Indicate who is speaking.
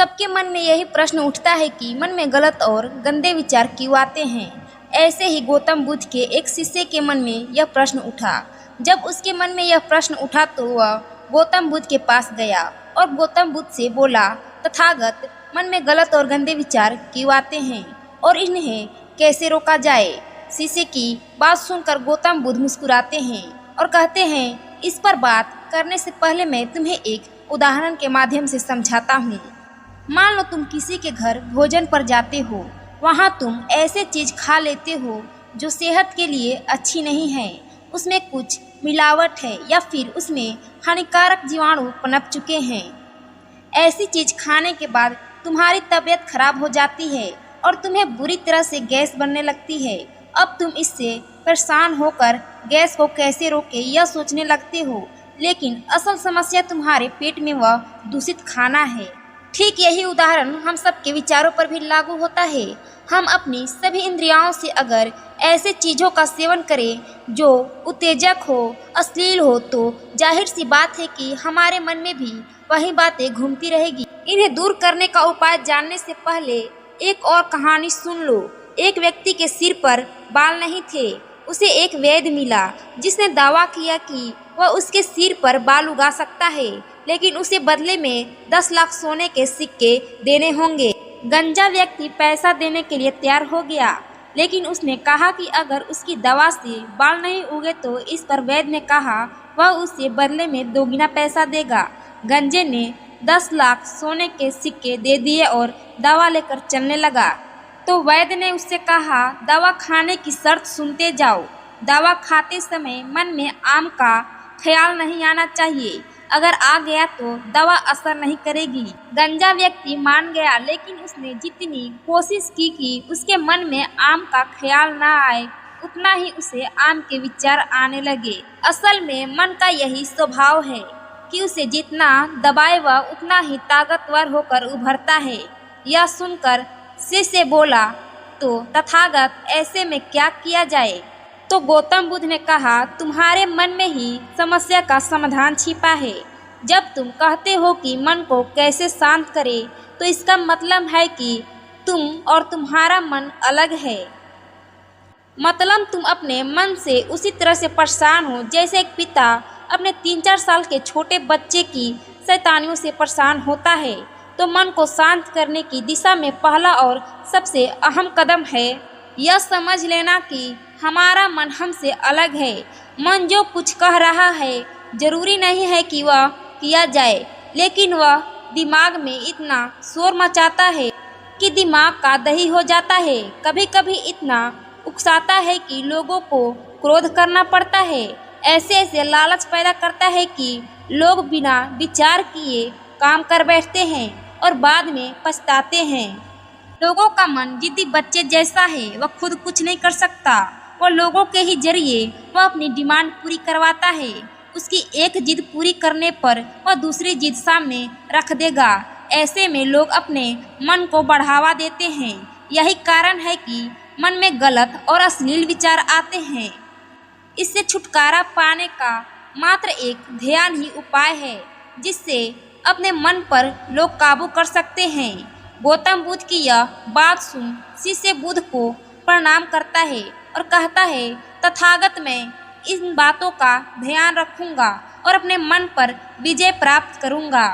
Speaker 1: सबके मन में यही प्रश्न उठता है कि मन में गलत और गंदे विचार क्यों आते हैं। ऐसे ही गौतम बुद्ध के एक शिष्य के मन में यह प्रश्न उठा। जब उसके मन में यह प्रश्न उठा तो वह गौतम बुद्ध के पास गया और गौतम बुद्ध से बोला, तथागत, मन में गलत और गंदे विचार क्यों आते हैं और इन्हें कैसे रोका जाए। शिष्य की बात सुनकर गौतम बुद्ध मुस्कुराते हैं और कहते हैं, इस पर बात करने से पहले मैं तुम्हें एक उदाहरण के माध्यम से समझाता हूँ। मान लो तुम किसी के घर भोजन पर जाते हो, वहाँ तुम ऐसे चीज खा लेते हो जो सेहत के लिए अच्छी नहीं है, उसमें कुछ मिलावट है या फिर उसमें हानिकारक जीवाणु पनप चुके हैं। ऐसी चीज खाने के बाद तुम्हारी तबीयत खराब हो जाती है और तुम्हें बुरी तरह से गैस बनने लगती है। अब तुम इससे परेशान होकर गैस को कैसे रोके यह सोचने लगते हो, लेकिन असल समस्या तुम्हारे पेट में वह दूषित खाना है। ठीक यही उदाहरण हम सबके विचारों पर भी लागू होता है। हम अपनी सभी इंद्रियों से अगर ऐसे चीज़ों का सेवन करें जो उत्तेजक हो, अश्लील हो, तो जाहिर सी बात है कि हमारे मन में भी वही बातें घूमती रहेगी। इन्हें दूर करने का उपाय जानने से पहले एक और कहानी सुन लो। एक व्यक्ति के सिर पर बाल नहीं थे। उसे एक वैद्य मिला जिसने दावा किया कि वह उसके सिर पर बाल उगा सकता है, लेकिन उसे बदले में 10 लाख सोने के सिक्के देने होंगे। गंजा व्यक्ति पैसा देने के लिए तैयार हो गया, लेकिन उसने कहा कि अगर उसकी दवा से बाल नहीं उगे तो इस पर वैद्य ने कहा वह उसे बदले में दोगुना पैसा देगा। गंजे ने 10 लाख सोने के सिक्के दे दिए और दवा लेकर चलने लगा। तो वैद्य ने उससे कहा, दवा खाने की शर्त सुनते जाओ। दवा खाते समय मन में आम का ख्याल नहीं आना चाहिए। अगर आ गया तो दवा असर नहीं करेगी। गंजा व्यक्ति मान गया, लेकिन उसने जितनी कोशिश की कि उसके मन में आम का ख्याल ना आए, उतना ही उसे आम के विचार आने लगे। असल में मन का यही स्वभाव है कि उसे जितना दबाए वह उतना ही ताकतवर होकर उभरता है। यह सुनकर शिष्य बोला, तो तथागत, ऐसे में क्या किया जाए। तो गौतम बुद्ध ने कहा, तुम्हारे मन में ही समस्या का समाधान छिपा है। जब तुम कहते हो कि मन को कैसे शांत करें, तो इसका मतलब है कि तुम और तुम्हारा मन अलग है। मतलब तुम अपने मन से उसी तरह से परेशान हो जैसे एक पिता अपने 3-4 साल के छोटे बच्चे की शैतानियों से परेशान होता है। तो मन को शांत करने की दिशा में पहला और सबसे अहम कदम है यह समझ लेना कि हमारा मन हमसे अलग है। मन जो कुछ कह रहा है जरूरी नहीं है कि वह किया जाए, लेकिन वह दिमाग में इतना शोर मचाता है कि दिमाग का दही हो जाता है। कभी कभी इतना उकसाता है कि लोगों को क्रोध करना पड़ता है। ऐसे ऐसे लालच पैदा करता है कि लोग बिना विचार किए काम कर बैठते हैं और बाद में पछताते हैं। लोगों का मन जिद्दी बच्चे जैसा है, वह खुद कुछ नहीं कर सकता। वह लोगों के ही जरिए वह अपनी डिमांड पूरी करवाता है। उसकी एक जिद पूरी करने पर वह दूसरी जिद सामने रख देगा। ऐसे में लोग अपने मन को बढ़ावा देते हैं। यही कारण है कि मन में गलत और अश्लील विचार आते हैं। इससे छुटकारा पाने का मात्र एक ध्यान ही उपाय है जिससे अपने मन पर लोग काबू कर सकते हैं। गौतम बुद्ध की यह बात सुन शिष्य बुद्ध को प्रणाम करता है और कहता है, तथागत, मैं इन बातों का ध्यान रखूंगा और अपने मन पर विजय प्राप्त करूंगा।